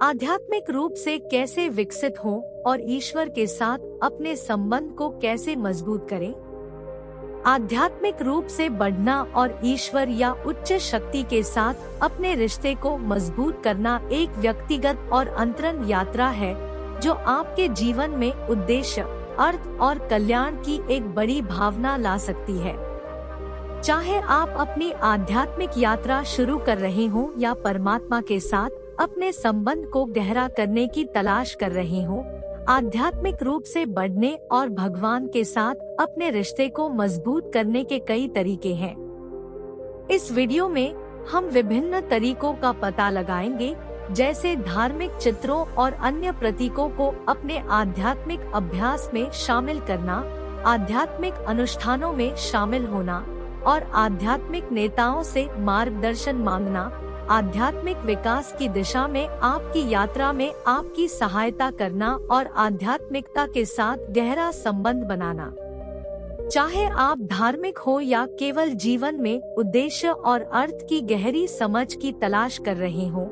आध्यात्मिक रूप से कैसे विकसित हों और ईश्वर के साथ अपने संबंध को कैसे मजबूत करें। आध्यात्मिक रूप से बढ़ना और ईश्वर या उच्च शक्ति के साथ अपने रिश्ते को मजबूत करना एक व्यक्तिगत और अंतरंग यात्रा है जो आपके जीवन में उद्देश्य, अर्थ और कल्याण की एक बड़ी भावना ला सकती है। चाहे आप अपनी आध्यात्मिक यात्रा शुरू कर रहे हों या परमात्मा के साथ अपने संबंध को गहरा करने की तलाश कर रहे हों, आध्यात्मिक रूप से बढ़ने और भगवान के साथ अपने रिश्ते को मजबूत करने के कई तरीके हैं। इस वीडियो में हम विभिन्न तरीकों का पता लगाएंगे, जैसे धार्मिक चित्रों और अन्य प्रतीकों को अपने आध्यात्मिक अभ्यास में शामिल करना, आध्यात्मिक अनुष्ठानों में शामिल होना और आध्यात्मिक नेताओं से मार्गदर्शन मांगना आध्यात्मिक विकास की दिशा में आपकी यात्रा में आपकी सहायता करना और आध्यात्मिकता के साथ गहरा संबंध बनाना। चाहे आप धार्मिक हो या केवल जीवन में उद्देश्य और अर्थ की गहरी समझ की तलाश कर रहे हो,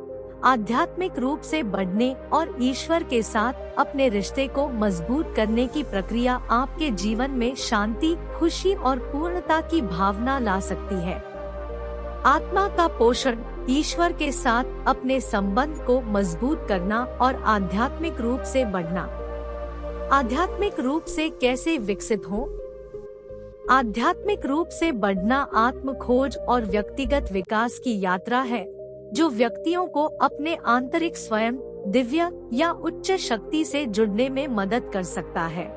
आध्यात्मिक रूप से बढ़ने और ईश्वर के साथ अपने रिश्ते को मजबूत करने की प्रक्रिया आपके जीवन में शांति, खुशी और पूर्णता की भावना ला सकती है। आत्मा का पोषण, ईश्वर के साथ अपने संबंध को मजबूत करना और आध्यात्मिक रूप से बढ़ना। आध्यात्मिक रूप से कैसे विकसित हो? आध्यात्मिक रूप से बढ़ना आत्म खोज और व्यक्तिगत विकास की यात्रा है जो व्यक्तियों को अपने आंतरिक स्वयं, दिव्य या उच्च शक्ति से जुड़ने में मदद कर सकता है।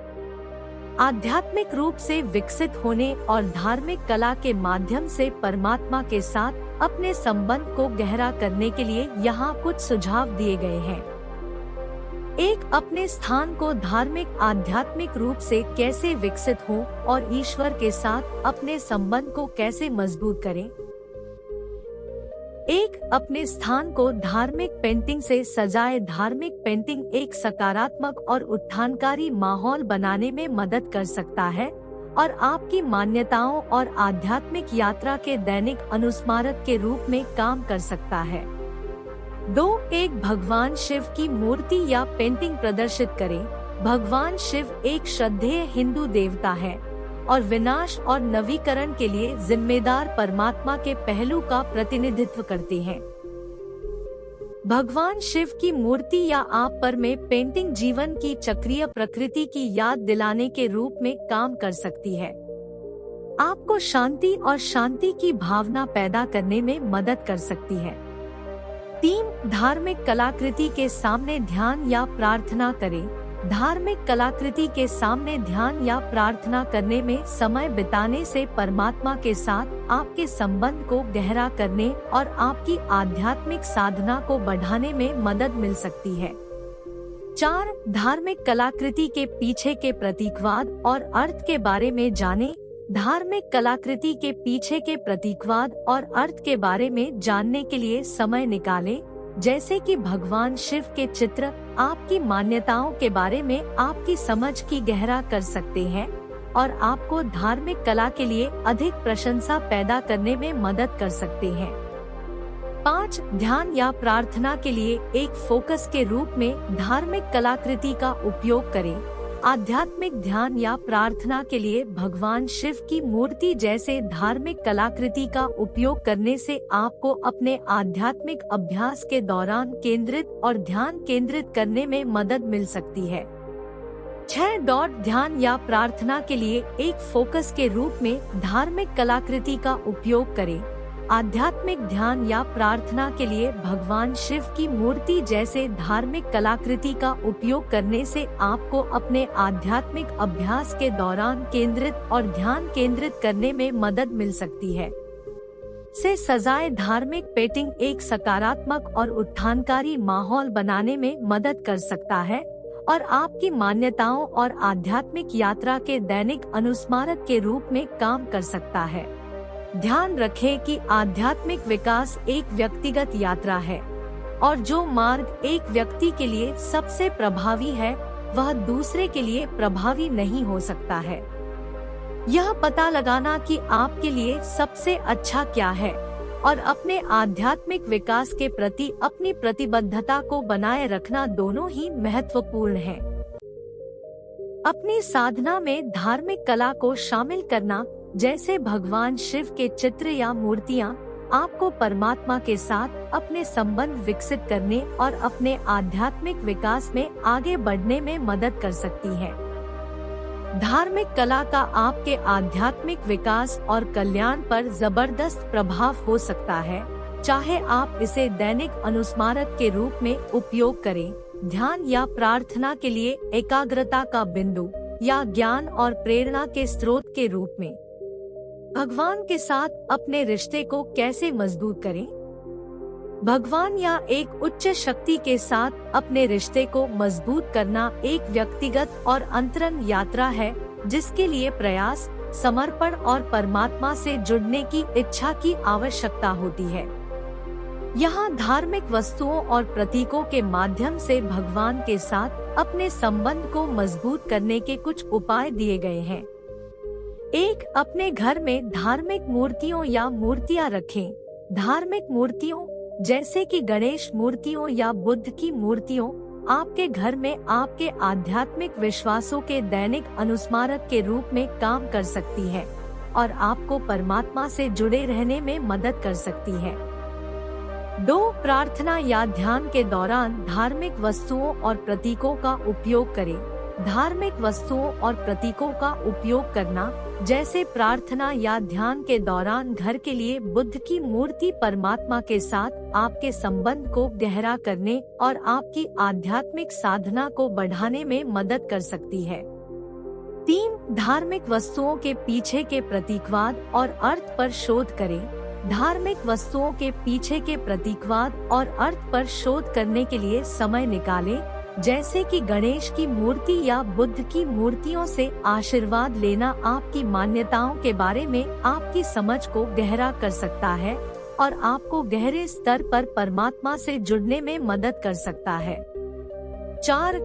आध्यात्मिक रूप से विकसित होने और धार्मिक कला के माध्यम से परमात्मा के साथ अपने संबंध को गहरा करने के लिए यहाँ कुछ सुझाव दिए गए हैं। 1. अपने स्थान को धार्मिक आध्यात्मिक रूप से कैसे विकसित हो और ईश्वर के साथ अपने संबंध को कैसे मजबूत करें। 1. अपने स्थान को धार्मिक पेंटिंग से सजाए। धार्मिक पेंटिंग एक सकारात्मक और उत्थानकारी माहौल बनाने में मदद कर सकता है और आपकी मान्यताओं और आध्यात्मिक यात्रा के दैनिक अनुस्मारक के रूप में काम कर सकता है। 2. एक भगवान शिव की मूर्ति या पेंटिंग प्रदर्शित करें। भगवान शिव एक श्रद्धेय हिंदू देवता है और विनाश और नवीकरण के लिए जिम्मेदार परमात्मा के पहलू का प्रतिनिधित्व करते हैं। भगवान शिव की मूर्ति या आप पर में पेंटिंग जीवन की चक्रीय प्रकृति की याद दिलाने के रूप में काम कर सकती है। आपको शांति और शांति की भावना पैदा करने में मदद कर सकती है। 3. धार्मिक कलाकृति के सामने ध्यान या प्रार्थना करें। धार्मिक कलाकृति के सामने ध्यान या प्रार्थना करने में समय बिताने से परमात्मा के साथ आपके संबंध को गहरा करने और आपकी आध्यात्मिक साधना को बढ़ाने में मदद मिल सकती है। 4. धार्मिक कलाकृति के पीछे के प्रतीकवाद और अर्थ के बारे में जानें। धार्मिक कलाकृति के पीछे के प्रतीकवाद और अर्थ के बारे में जानने के लिए समय निकालें, जैसे कि भगवान शिव के चित्र आपकी मान्यताओं के बारे में आपकी समझ की गहरा कर सकते हैं और आपको धार्मिक कला के लिए अधिक प्रशंसा पैदा करने में मदद कर सकते हैं। 5. ध्यान या प्रार्थना के लिए एक फोकस के रूप में धार्मिक कलाकृति का उपयोग करें। आध्यात्मिक ध्यान या प्रार्थना के लिए भगवान शिव की मूर्ति जैसे धार्मिक कलाकृति का उपयोग करने से आपको अपने आध्यात्मिक अभ्यास के दौरान केंद्रित और ध्यान केंद्रित करने में मदद मिल सकती है। 6. ध्यान या प्रार्थना के लिए एक फोकस के रूप में धार्मिक कलाकृति का उपयोग करें। आध्यात्मिक ध्यान या प्रार्थना के लिए भगवान शिव की मूर्ति जैसे धार्मिक कलाकृति का उपयोग करने से आपको अपने आध्यात्मिक अभ्यास के दौरान केंद्रित और ध्यान केंद्रित करने में मदद मिल सकती है। से सजाए धार्मिक पेंटिंग एक सकारात्मक और उत्थानकारी माहौल बनाने में मदद कर सकता है और आपकी मान्यताओं और आध्यात्मिक यात्रा के दैनिक अनुस्मारक के रूप में काम कर सकता है। ध्यान रखें कि आध्यात्मिक विकास एक व्यक्तिगत यात्रा है और जो मार्ग एक व्यक्ति के लिए सबसे प्रभावी है वह दूसरे के लिए प्रभावी नहीं हो सकता है। यह पता लगाना कि आपके लिए सबसे अच्छा क्या है और अपने आध्यात्मिक विकास के प्रति अपनी प्रतिबद्धता को बनाए रखना दोनों ही महत्वपूर्ण है। अपनी साधना में धार्मिक कला को शामिल करना, जैसे भगवान शिव के चित्र या मूर्तियाँ, आपको परमात्मा के साथ अपने संबंध विकसित करने और अपने आध्यात्मिक विकास में आगे बढ़ने में मदद कर सकती है। धार्मिक कला का आपके आध्यात्मिक विकास और कल्याण पर जबरदस्त प्रभाव हो सकता है, चाहे आप इसे दैनिक अनुस्मारक के रूप में उपयोग करें, ध्यान या प्रार्थना के लिए एकाग्रता का बिंदु, या ज्ञान और प्रेरणा के स्रोत के रूप में। भगवान के साथ अपने रिश्ते को कैसे मजबूत करें? भगवान या एक उच्च शक्ति के साथ अपने रिश्ते को मजबूत करना एक व्यक्तिगत और अंतरंग यात्रा है, जिसके लिए प्रयास, समर्पण और परमात्मा से जुड़ने की इच्छा की आवश्यकता होती है। यहाँ धार्मिक वस्तुओं और प्रतीकों के माध्यम से भगवान के साथ अपने संबंध को मजबूत करने के कुछ उपाय दिए गए हैं। 1. अपने घर में धार्मिक मूर्तियों या मूर्तियाँ रखें। धार्मिक मूर्तियों जैसे कि गणेश मूर्तियों या बुद्ध की मूर्तियों आपके घर में आपके आध्यात्मिक विश्वासों के दैनिक अनुस्मारक के रूप में काम कर सकती है और आपको परमात्मा से जुड़े रहने में मदद कर सकती है। 2. प्रार्थना या ध्यान के दौरान धार्मिक वस्तुओं और प्रतीकों का उपयोग करें। धार्मिक वस्तुओं और प्रतीकों का उपयोग करना, जैसे प्रार्थना या ध्यान के दौरान घर के लिए बुद्ध की मूर्ति, परमात्मा के साथ आपके संबंध को गहरा करने और आपकी आध्यात्मिक साधना को बढ़ाने में मदद कर सकती है। 3. धार्मिक वस्तुओं के पीछे के प्रतीकवाद और अर्थ पर शोध करें। धार्मिक वस्तुओं के पीछे के प्रतीकवाद और अर्थ पर शोध करने के लिए समय निकालें, जैसे कि गणेश की मूर्ति या बुद्ध की मूर्तियों से आशीर्वाद लेना आपकी मान्यताओं के बारे में आपकी समझ को गहरा कर सकता है और आपको गहरे स्तर पर परमात्मा से जुड़ने में मदद कर सकता है। 4.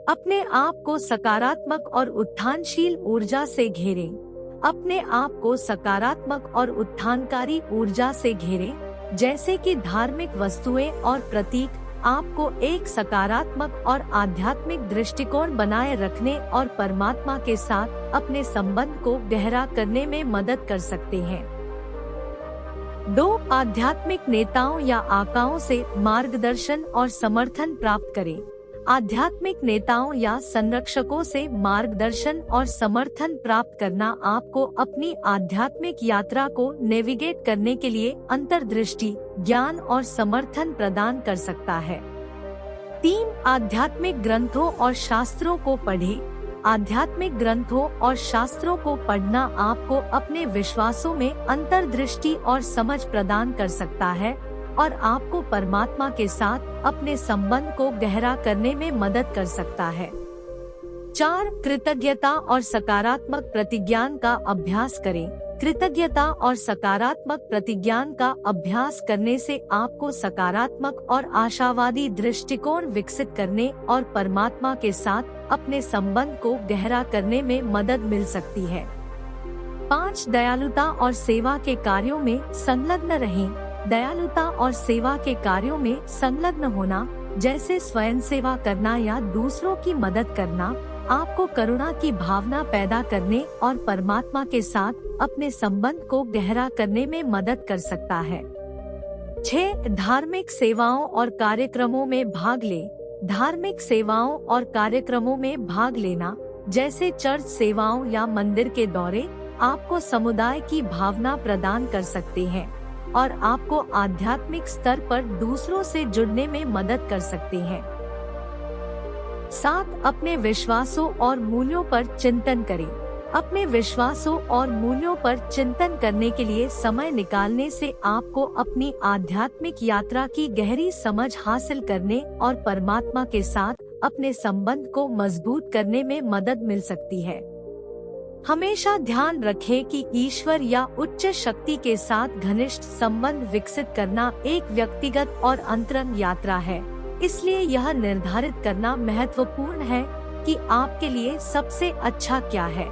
अपने आप को सकारात्मक और उत्थानशील ऊर्जा से घेरें। अपने आप को सकारात्मक और उत्थानकारी ऊर्जा से घेरें, जैसे कि धार्मिक वस्तुएं और प्रतीक आपको एक सकारात्मक और आध्यात्मिक दृष्टिकोण बनाए रखने और परमात्मा के साथ अपने संबंध को गहरा करने में मदद कर सकते हैं। 2. आध्यात्मिक नेताओं या आकाओं से मार्गदर्शन और समर्थन प्राप्त करें। आध्यात्मिक नेताओं या संरक्षकों से मार्गदर्शन और समर्थन प्राप्त करना आपको अपनी आध्यात्मिक यात्रा को नेविगेट करने के लिए अंतर्दृष्टि, ज्ञान और समर्थन प्रदान कर सकता है। 3. आध्यात्मिक ग्रंथों और शास्त्रों को पढ़ें। आध्यात्मिक ग्रंथों और शास्त्रों को पढ़ना आपको अपने विश्वासों में अंतर्दृष्टि और समझ प्रदान कर सकता है और आपको परमात्मा के साथ अपने संबंध को गहरा करने में मदद कर सकता है। 4. कृतज्ञता और सकारात्मक प्रतिज्ञान का अभ्यास करें। कृतज्ञता और सकारात्मक प्रतिज्ञान का अभ्यास करने से आपको सकारात्मक और आशावादी दृष्टिकोण विकसित करने और परमात्मा के साथ अपने संबंध को गहरा करने में मदद मिल सकती है। 5. दयालुता और सेवा के कार्यों में संलग्न रहें। दयालुता और सेवा के कार्यों में संलग्न होना, जैसे स्वयं सेवा करना या दूसरों की मदद करना, आपको करुणा की भावना पैदा करने और परमात्मा के साथ अपने संबंध को गहरा करने में मदद कर सकता है। 6. धार्मिक सेवाओं और कार्यक्रमों में भाग लें। धार्मिक सेवाओं और कार्यक्रमों में भाग लेना, जैसे चर्च सेवाओं या मंदिर के दौरे, आपको समुदाय की भावना प्रदान कर सकते हैं और आपको आध्यात्मिक स्तर पर दूसरों से जुड़ने में मदद कर सकते हैं। 7. अपने विश्वासों और मूल्यों पर चिंतन करें। अपने विश्वासों और मूल्यों पर चिंतन करने के लिए समय निकालने से आपको अपनी आध्यात्मिक यात्रा की गहरी समझ हासिल करने और परमात्मा के साथ अपने संबंध को मजबूत करने में मदद मिल सकती है। हमेशा ध्यान रखें कि ईश्वर या उच्च शक्ति के साथ घनिष्ठ संबंध विकसित करना एक व्यक्तिगत और अंतरंग यात्रा है, इसलिए यह निर्धारित करना महत्वपूर्ण है कि आपके लिए सबसे अच्छा क्या है।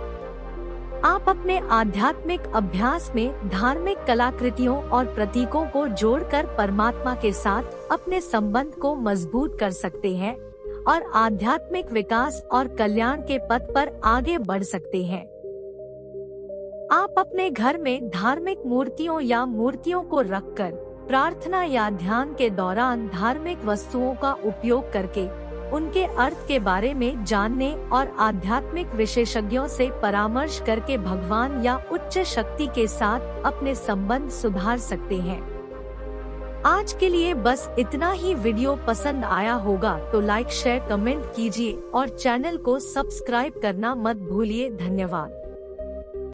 आप अपने आध्यात्मिक अभ्यास में धार्मिक कलाकृतियों और प्रतीकों को जोड़कर परमात्मा के साथ अपने संबंध को मजबूत कर सकते हैं और आध्यात्मिक विकास और कल्याण के पथ पर आगे बढ़ सकते हैं। आप अपने घर में धार्मिक मूर्तियों या मूर्तियों को रखकर प्रार्थना या ध्यान के दौरान धार्मिक वस्तुओं का उपयोग करके उनके अर्थ के बारे में जानने और आध्यात्मिक विशेषज्ञों से परामर्श करके भगवान या उच्च शक्ति के साथ अपने संबंध सुधार सकते हैं। आज के लिए बस इतना ही। वीडियो पसंद आया होगा तो लाइक शेयर कमेंट कीजिए और चैनल को सब्सक्राइब करना मत भूलिए। धन्यवाद।